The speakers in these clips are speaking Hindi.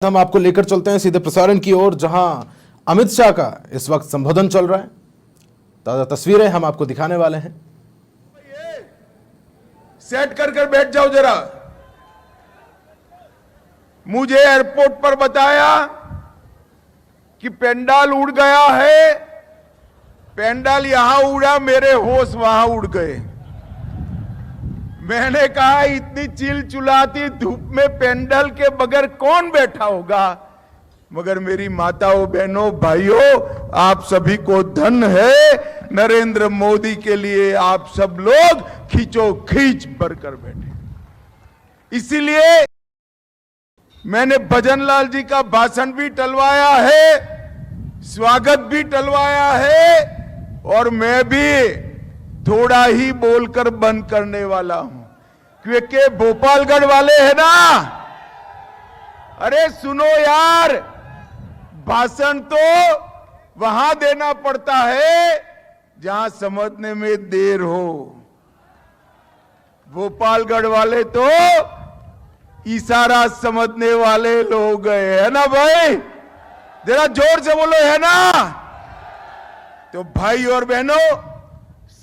हम आपको लेकर चलते हैं सीधे प्रसारण की ओर, जहां अमित शाह का इस वक्त संबोधन चल रहा है। ताजा तस्वीरें हम आपको दिखाने वाले हैं। सेट कर बैठ जाओ जरा। मुझे एयरपोर्ट पर बताया कि पेंडाल उड़ गया है। पेंडाल यहां उड़ा, मेरे होश वहां उड़ गए। मैंने कहा इतनी चिलचिलाती धूप में पेंडल के बगैर कौन बैठा होगा, मगर मेरी माताओं बहनों भाइयों, आप सभी को धन है। नरेंद्र मोदी के लिए आप सब लोग खींचो खींच भरकर बैठे। इसीलिए मैंने भजनलाल जी का भाषण भी टलवाया है, स्वागत भी टलवाया है, और मैं भी थोड़ा ही बोलकर बंद करने वाला हूं, क्योंकि भोपालगढ़ वाले हैं ना। अरे सुनो यार, भाषण तो वहां देना पड़ता है जहां समझने में देर हो। भोपालगढ़ वाले तो इशारा समझने वाले लोग गए, है ना भाई? जरा जोर से बोलो, है ना? तो भाई और बहनों,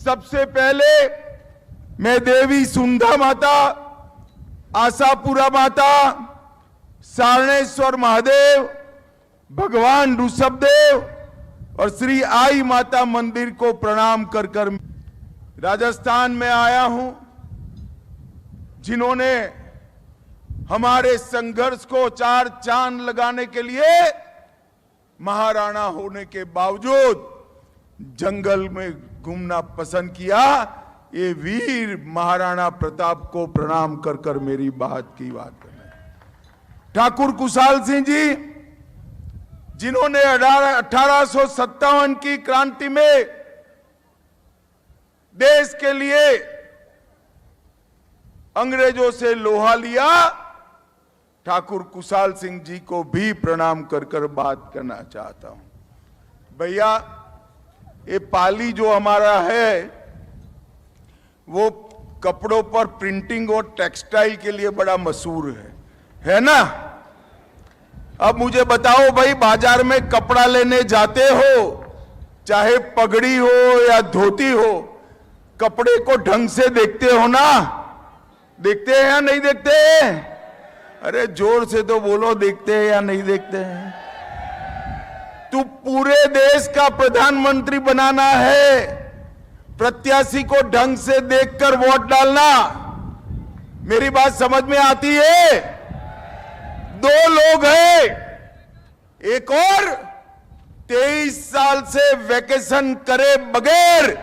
सबसे पहले मैं देवी सुंधा माता, आशापुरा माता, सारणेश्वर महादेव, भगवान ऋषभदेव और श्री आई माता मंदिर को प्रणाम कर कर राजस्थान में आया हूं, जिन्होंने हमारे संघर्ष को चार चांद लगाने के लिए महाराणा होने के बावजूद जंगल में घूमना पसंद किया। ये वीर महाराणा प्रताप को प्रणाम कर कर मेरी बात करना। ठाकुर कुशाल सिंह जी, जिन्होंने 1857 की क्रांति में देश के लिए अंग्रेजों से लोहा लिया, ठाकुर कुशाल सिंह जी को भी प्रणाम कर कर बात करना चाहता हूं। भैया, ये पाली जो हमारा है वो कपड़ों पर प्रिंटिंग और टेक्सटाइल के लिए बड़ा मशहूर है ना? अब मुझे बताओ भाई, बाजार में कपड़ा लेने जाते हो, चाहे पगड़ी हो या धोती हो, कपड़े को ढंग से देखते हो ना? देखते हैं या नहीं देखते हैं? अरे जोर से तो बोलो, देखते हैं या नहीं देखते हैं? तू पूरे देश का प्रधानमंत्री बनाना है, प्रत्याशी को ढंग से देखकर वोट डालना। मेरी बात समझ में आती है? दो लोग हैं, एक और 23 साल से वैकेशन करे बगैर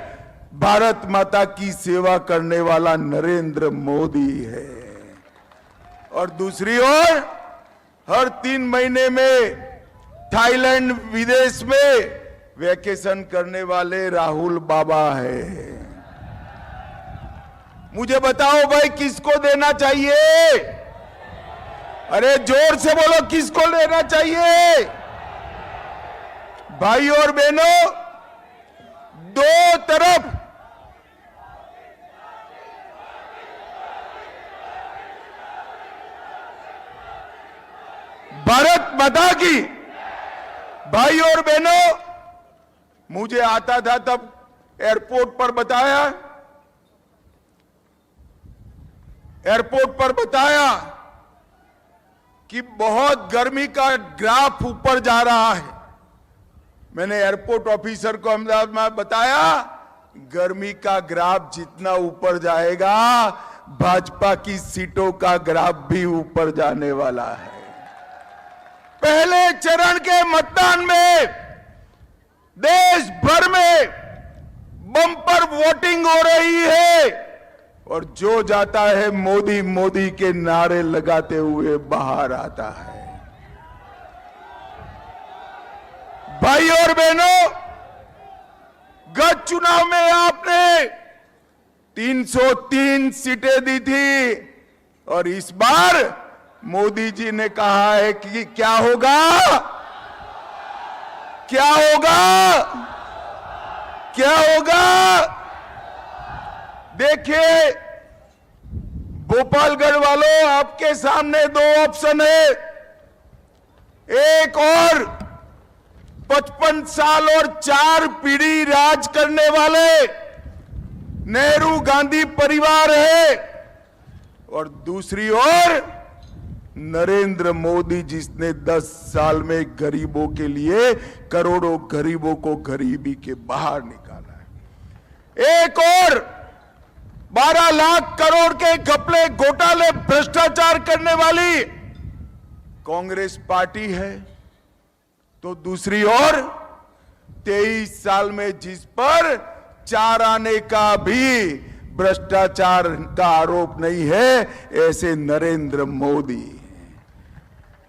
भारत माता की सेवा करने वाला नरेंद्र मोदी है, और दूसरी ओर हर 3 महीने में थाईलैंड विदेश में वैकेशन करने वाले राहुल बाबा है। मुझे बताओ भाई, किसको देना चाहिए? अरे जोर से बोलो, किसको लेना चाहिए? भाई और बहनों, दो तरफ भारत माता की। भाई और बहनों, मुझे आता था तब एयरपोर्ट पर बताया कि बहुत गर्मी का ग्राफ ऊपर जा रहा है। मैंने एयरपोर्ट ऑफिसर को अहमदाबाद में बताया, गर्मी का ग्राफ जितना ऊपर जाएगा, भाजपा की सीटों का ग्राफ भी ऊपर जाने वाला है। पहले चरण के मतदान में देश भर में बम्पर वोटिंग हो रही है, और जो जाता है मोदी मोदी के नारे लगाते हुए बाहर आता है। भाई और बहनों, गत चुनाव में आपने 303 सीटें दी थी, और इस बार मोदी जी ने कहा है कि क्या होगा? क्या होगा? क्या होगा? देखिए भोपालगढ़ वालों, आपके सामने दो ऑप्शन है। एक और 55 साल और 4 पीढ़ी राज करने वाले नेहरू गांधी परिवार है, और दूसरी ओर नरेंद्र मोदी जिसने 10 साल में गरीबों के लिए करोड़ों गरीबों को गरीबी के बाहर निकाला है। एक और 12 लाख करोड़ के घपले घोटाले भ्रष्टाचार करने वाली कांग्रेस पार्टी है, तो दूसरी ओर 23 साल में जिस पर 4 आने का भी भ्रष्टाचार का आरोप नहीं है, ऐसे नरेंद्र मोदी।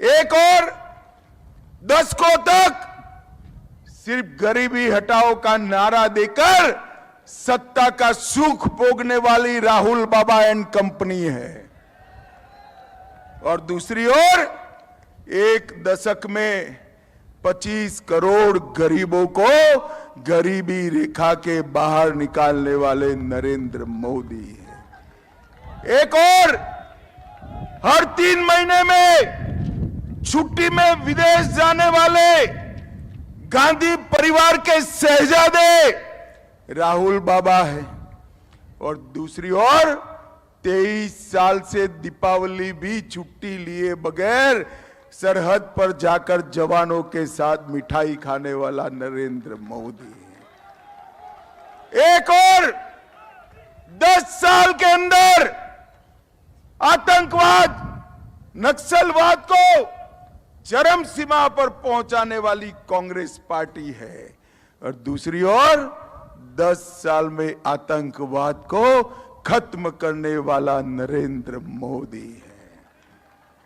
एक और दशकों तक सिर्फ गरीबी हटाओ का नारा देकर सत्ता का सुख भोगने वाली राहुल बाबा एंड कंपनी है, और दूसरी ओर एक दशक में 25 करोड़ गरीबों को गरीबी रेखा के बाहर निकालने वाले नरेंद्र मोदी है। एक और हर 3 महीने में छुट्टी में विदेश जाने वाले गांधी परिवार के शहजादे राहुल बाबा है, और दूसरी ओर 23 साल से दीपावली भी छुट्टी लिए बगैर सरहद पर जाकर जवानों के साथ मिठाई खाने वाला नरेंद्र मोदी है। एक और 10 साल के अंदर आतंकवाद, नक्सलवाद को चरम सीमा पर पहुंचाने वाली कांग्रेस पार्टी है, और दूसरी ओर 10 साल में आतंकवाद को खत्म करने वाला नरेंद्र मोदी है।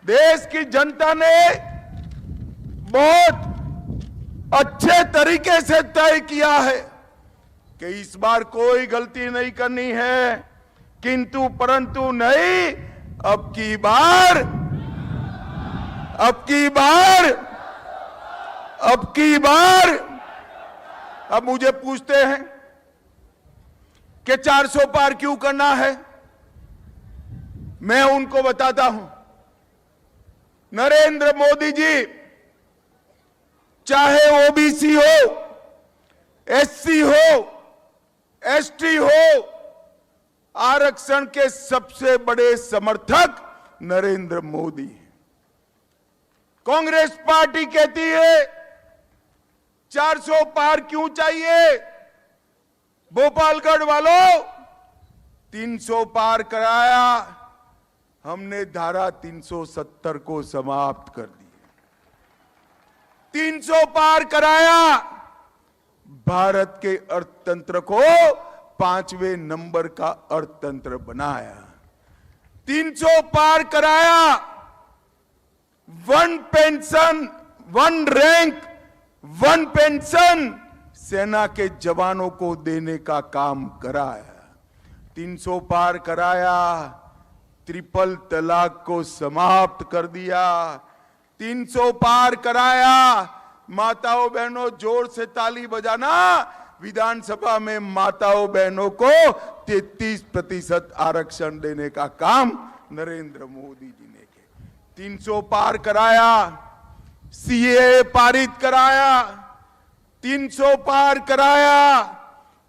देश की जनता ने बहुत अच्छे तरीके से तय किया है कि इस बार कोई गलती नहीं करनी है, किंतु परंतु नहीं, अब की बार अब मुझे पूछते हैं कि 400 पार क्यों करना है। मैं उनको बताता हूं, नरेंद्र मोदी जी चाहे ओबीसी हो, एससी हो, एसटी हो, आरक्षण के सबसे बड़े समर्थक नरेंद्र मोदी हैं। कांग्रेस पार्टी कहती है 400 पार क्यों चाहिए, भोपालगढ़ वालों 300 पार कराया, हमने धारा 370 को समाप्त कर दी। 300 पार कराया, भारत के अर्थतंत्र को 5वें नंबर का अर्थतंत्र बनाया। 300 पार कराया, 1 पेंशन 1 रैंक 1 पेंशन सेना के जवानों को देने का काम कराया। 300 पार कराया, ट्रिपल तलाक को समाप्त कर दिया। 300 पार कराया, माताओं बहनों जोर से ताली बजाना, विधानसभा में माताओं बहनों को 33% आरक्षण देने का काम नरेंद्र मोदी जी ने किया। 300 पार कराया, सीएए पारित कराया, 300 पार कराया,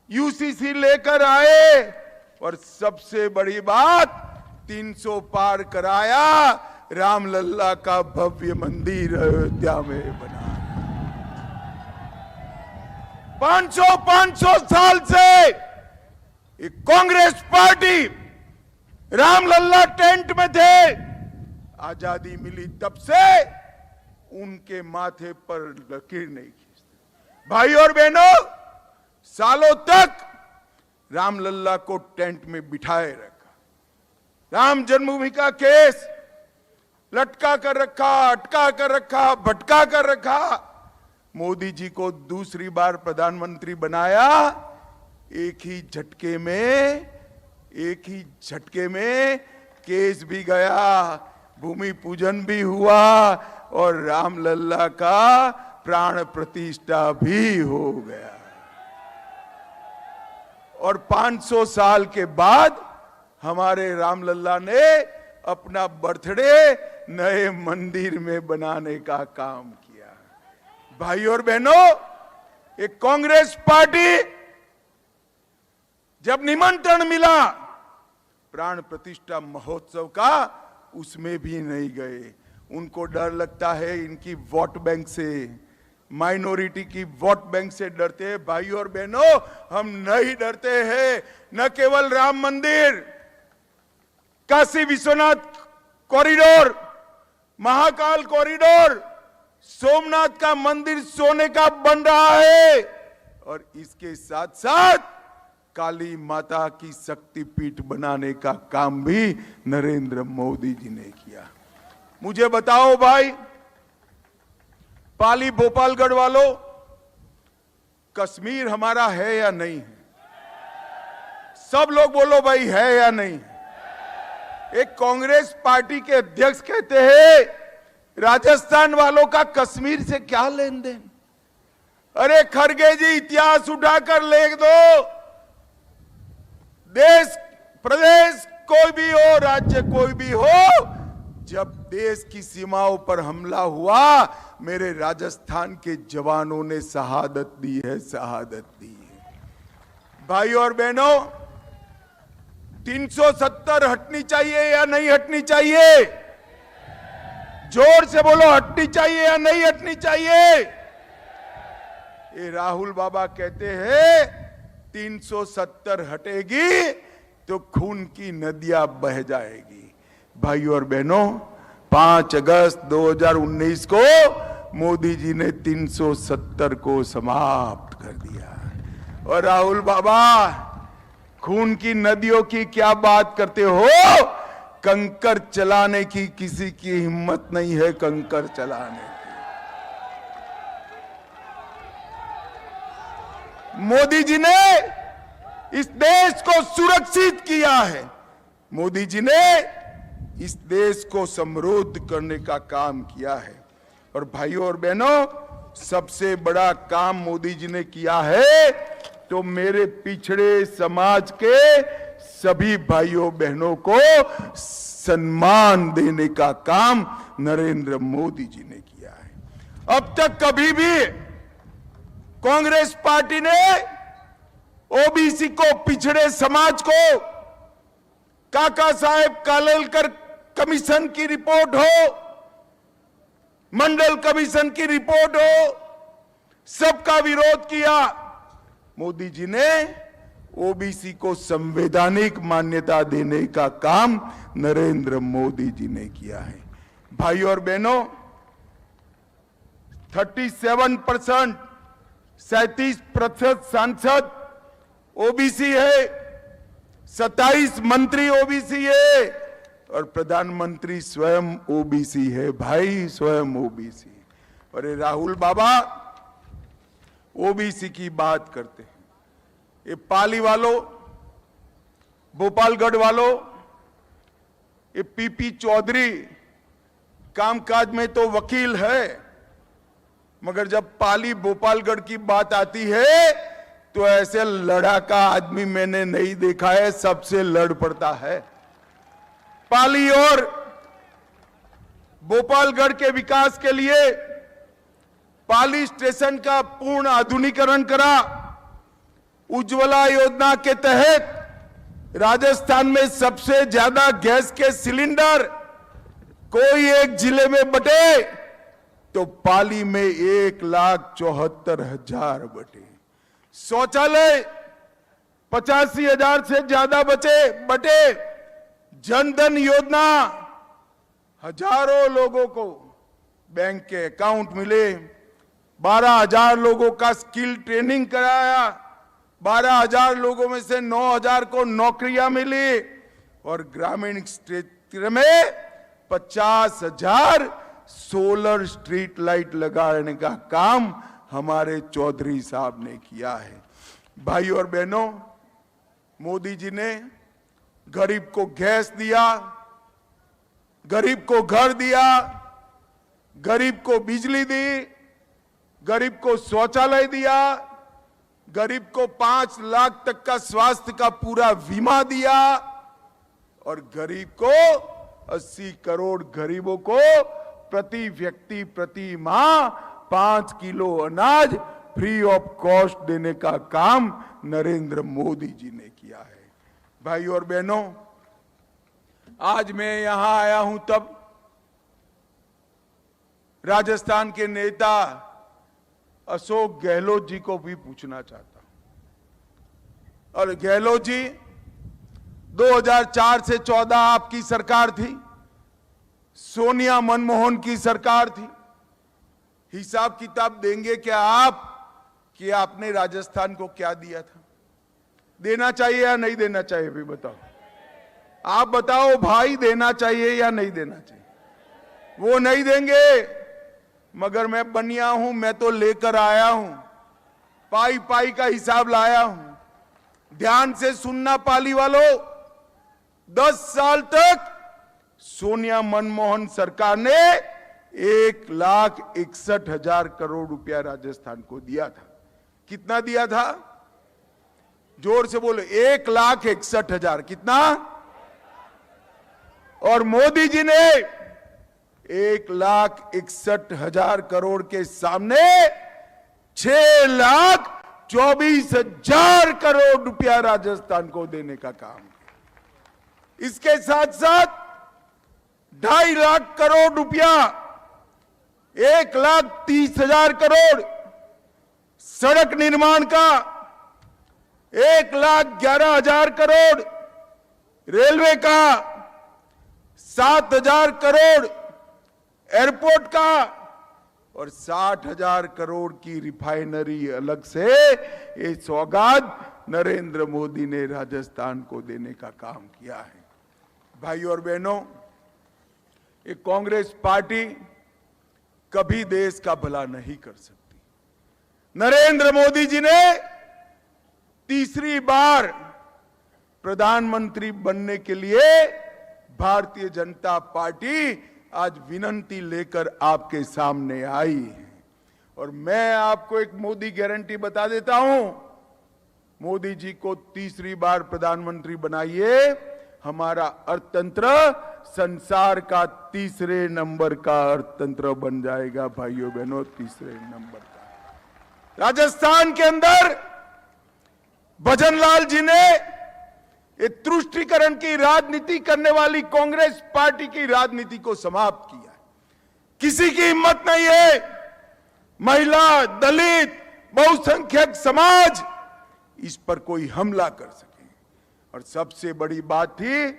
यूसीसी लेकर आए, और सबसे बड़ी बात 300 पार कराया, रामलल्ला का भव्य मंदिर अयोध्या में बना। 500 साल से एक कांग्रेस पार्टी रामलल्ला टेंट में थे। आजादी मिली तब से उनके माथे पर लकीर नहीं खींचते। भाई और बहनों, सालों तक रामलल्ला को टेंट में बिठाए रखा। राम जन्मभूमि का केस लटका कर रखा, अटका कर रखा, भटका कर रखा। मोदी जी को दूसरी बार प्रधानमंत्री बनाया, एक ही झटके में केस भी गया, भूमि पूजन भी हुआ, और रामलल्ला का प्राण प्रतिष्ठा भी हो गया। और 500 साल के बाद हमारे रामलल्ला ने अपना बर्थडे नए मंदिर में बनाने का काम किया। भाई और बहनों, एक कांग्रेस पार्टी जब निमंत्रण मिला प्राण प्रतिष्ठा महोत्सव का, उसमें भी नहीं गए। उनको डर लगता है इनकी वोट बैंक से, माइनॉरिटी की वोट बैंक से डरते हैं। भाई और बहनों, हम नहीं डरते हैं। न केवल राम मंदिर, काशी विश्वनाथ कॉरिडोर, महाकाल कॉरिडोर, सोमनाथ का मंदिर सोने का बन रहा है, और इसके साथ साथ काली माता की शक्तिपीठ बनाने का काम भी नरेंद्र मोदी जी ने किया। मुझे बताओ भाई, पाली भोपालगढ़ वालों, कश्मीर हमारा है या नहीं है? सब लोग बोलो भाई, है या नहीं? एक कांग्रेस पार्टी के अध्यक्ष कहते हैं राजस्थान वालों का कश्मीर से क्या लेन देन। अरे खड़गे जी, इतिहास उठाकर लिख दो। देश प्रदेश कोई भी हो, राज्य कोई भी हो, जब देश की सीमाओं पर हमला हुआ, मेरे राजस्थान के जवानों ने शहादत दी है, शहादत दी है। भाई और बहनों, 370 हटनी चाहिए या नहीं हटनी चाहिए? जोर से बोलो, हटनी चाहिए या नहीं हटनी चाहिए? ये राहुल बाबा कहते हैं 370 हटेगी तो खून की नदियां बह जाएगी। भाई और बहनों, 5 अगस्त 2019 को मोदी जी ने 370 को समाप्त कर दिया। और राहुल बाबा, खून की नदियों की क्या बात करते हो? कंकर चलाने की किसी की हिम्मत नहीं है, कंकर चलाने की। मोदी जी ने इस देश को सुरक्षित किया है। मोदी जी ने इस देश को समृद्ध करने का काम किया है। और भाइयों और बहनों, सबसे बड़ा काम मोदी जी ने किया है तो मेरे पिछड़े समाज के सभी भाइयों बहनों को सम्मान देने का काम नरेंद्र मोदी जी ने किया है। अब तक कभी भी कांग्रेस पार्टी ने ओबीसी को, पिछड़े समाज को, काका साहेब कालेलकर कमीशन की रिपोर्ट हो, मंडल कमीशन की रिपोर्ट हो, सबका विरोध किया। मोदी जी ने ओबीसी को संवैधानिक मान्यता देने का काम नरेंद्र मोदी जी ने किया है। भाई और बहनों, 37% 37% सांसद ओबीसी है, 27 मंत्री ओबीसी है, और प्रधानमंत्री स्वयं ओबीसी है। भाई, स्वयं ओबीसी। और ये राहुल बाबा ओबीसी की बात करते हैं। ये पाली वालों, भोपालगढ़ वालों, ये पीपी चौधरी कामकाज में तो वकील है, मगर जब पाली भोपालगढ़ की बात आती है तो ऐसे लड़ाका आदमी मैंने नहीं देखा है, सबसे लड़ पड़ता है। पाली और भोपालगढ़ के विकास के लिए पाली स्टेशन का पूर्ण आधुनिकीकरण करा। उज्ज्वला योजना के तहत राजस्थान में सबसे ज्यादा गैस के सिलेंडर कोई एक जिले में बटे तो पाली में 1,74,000 बटे। शौचालय 85,000 से ज्यादा बटे। जनधन योजना, हजारों लोगों को बैंक के अकाउंट मिले। 12,000 लोगों का स्किल ट्रेनिंग कराया। 12,000 लोगों में से 9,000 को नौकरियां मिली। और ग्रामीण क्षेत्र में 50,000 सोलर स्ट्रीट लाइट लगाने का काम हमारे चौधरी साहब ने किया है। भाई और बहनों, मोदी जी ने गरीब को गैस दिया, गरीब को घर दिया, गरीब को बिजली दी, गरीब को शौचालय दिया, गरीब को 5 लाख तक का स्वास्थ्य का पूरा बीमा दिया, और गरीब को 80 करोड़ गरीबों को प्रति व्यक्ति प्रति माह 5 किलो अनाज फ्री ऑफ कॉस्ट देने का काम नरेंद्र मोदी जी ने किया है। भाई और बहनों, आज मैं यहां आया हूं तब राजस्थान के नेता अशोक गहलोत जी को भी पूछना चाहता हूं। और गहलोत जी, 2004 से 14 आपकी सरकार थी, सोनिया मनमोहन की सरकार थी। हिसाब किताब देंगे क्या आप कि आपने राजस्थान को क्या दिया था? देना चाहिए या नहीं देना चाहिए? भी बताओ, आप बताओ भाई, देना चाहिए या नहीं देना चाहिए? वो नहीं देंगे, मगर मैं बनिया हूं, मैं तो लेकर आया हूं, पाई पाई का हिसाब लाया हूं। ध्यान से सुनना पाली वालों, 10 साल तक सोनिया मनमोहन सरकार ने 1,61,000 करोड़ रुपया राजस्थान को दिया था। कितना दिया था? जोर से बोले, 1,61,000। कितना? और मोदी जी ने 1,61,000 करोड़ के सामने 6,24,000 करोड़ रुपया राजस्थान को देने का काम। इसके साथ साथ 2.5 लाख करोड़ रुपया, 1,30,000 करोड़ सड़क निर्माण का, 1,11,000 करोड़ रेलवे का, 7,000 करोड़ एयरपोर्ट का और 60,000 करोड़ की रिफाइनरी अलग से ये सौगात नरेंद्र मोदी ने राजस्थान को देने का काम किया है। भाई और बहनों, ये कांग्रेस पार्टी कभी देश का भला नहीं कर सकती। नरेंद्र मोदी जी ने तीसरी बार प्रधानमंत्री बनने के लिए भारतीय जनता पार्टी आज विनती लेकर आपके सामने आई है। और मैं आपको एक मोदी गारंटी बता देता हूं, मोदी जी को तीसरी बार प्रधानमंत्री बनाइए, हमारा अर्थतंत्र संसार का तीसरे नंबर का अर्थतंत्र बन जाएगा। भाइयों बहनों, तीसरे नंबर का। राजस्थान के अंदर भजनलाल जी ने ये तुष्टीकरण की राजनीति करने वाली कांग्रेस पार्टी की राजनीति को समाप्त किया। किसी की हिम्मत नहीं है, महिला, दलित, बहुसंख्यक समाज, इस पर कोई हमला कर सके। और सबसे बड़ी बात थी,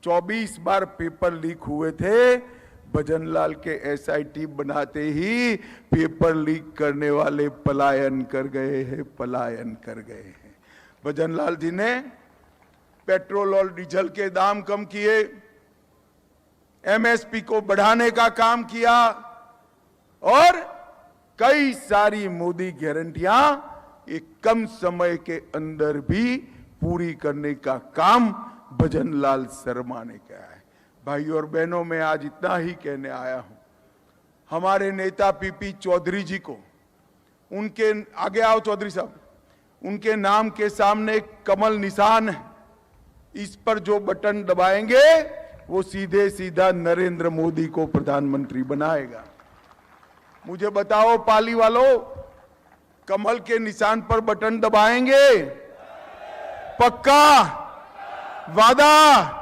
24 बार पेपर लीक हुए थे, भजनलाल के एसआईटी बनाते ही पेपर लीक करने वाले पलायन कर गए हैं, पलायन कर गए हैं। भजनलाल जी ने पेट्रोल और डीजल के दाम कम किए, एमएसपी को बढ़ाने का काम किया और कई सारी मोदी गारंटियां एक कम समय के अंदर भी पूरी करने का काम भजनलाल शर्मा ने किया है। भाई और बहनों, मैं आज इतना ही कहने आया हूं। हमारे नेता पीपी चौधरी जी को, उनके आगे आओ चौधरी साहब, उनके नाम के सामने एक कमल निशान है, इस पर जो बटन दबाएंगे वो सीधे सीधा नरेंद्र मोदी को प्रधानमंत्री बनाएगा। मुझे बताओ पाली वालों, कमल के निशान पर बटन दबाएंगे? पक्का? वादा?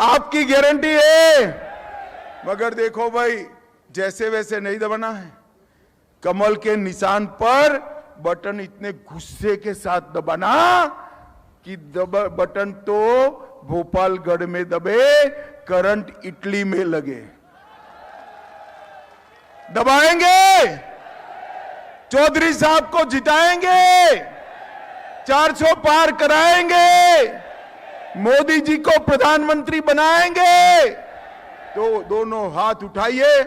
आपकी गारंटी है? मगर देखो भाई, जैसे वैसे नहीं दबाना है। कमल के निशान पर बटन इतने गुस्से के साथ दबाना कि बटन तो भोपालगढ़ में दबे, करंट इटली में लगे। दबाएंगे? चौधरी साहब को जिताएंगे? 400 पार कराएंगे? मोदी जी को प्रधानमंत्री बनाएंगे? तो दोनों हाथ उठाइए,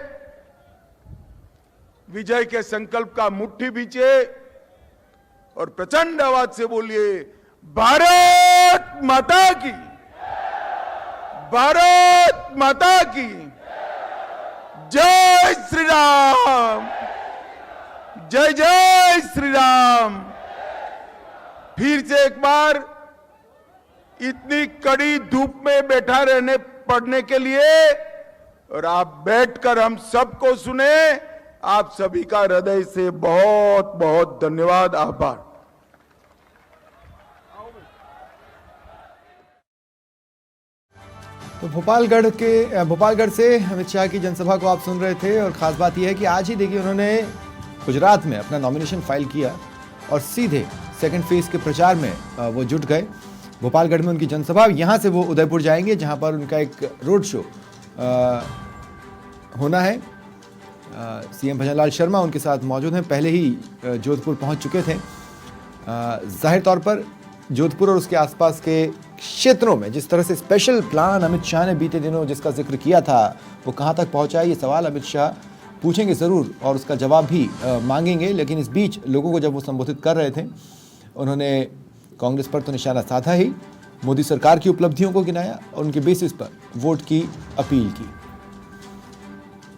विजय के संकल्प का मुट्ठी बीचे और प्रचंड आवाज से बोलिए, भारत माता की, भारत माता की जय श्री राम, जय जय श्री राम। फिर से एक बार इतनी कड़ी धूप में बैठा रहने पड़ने के लिए और आप बैठकर हम सबको सुने, आप सभी का हृदय से बहुत बहुत धन्यवाद, आभार। तो भोपालगढ़ से अमित शाह की जनसभा को आप सुन रहे थे। और ख़ास बात यह है कि आज ही देखिए उन्होंने गुजरात में अपना नॉमिनेशन फाइल किया और सीधे सेकंड फेज के प्रचार में वो जुट गए। भोपालगढ़ में उनकी जनसभा, यहाँ से वो उदयपुर जाएंगे जहाँ पर उनका एक रोड शो होना है। सीएम भजनलाल शर्मा उनके साथ मौजूद हैं, पहले ही जोधपुर पहुँच चुके थे। जाहिर तौर पर जोधपुर और उसके आसपास के क्षेत्रों में जिस तरह से स्पेशल प्लान अमित शाह ने बीते दिनों जिसका जिक्र किया था वो कहां तक पहुंचा है, ये सवाल अमित शाह पूछेंगे ज़रूर और उसका जवाब भी मांगेंगे। लेकिन इस बीच लोगों को जब वो संबोधित कर रहे थे उन्होंने कांग्रेस पर तो निशाना साधा ही, मोदी सरकार की उपलब्धियों को गिनाया और उनके बेसिस पर वोट की अपील की।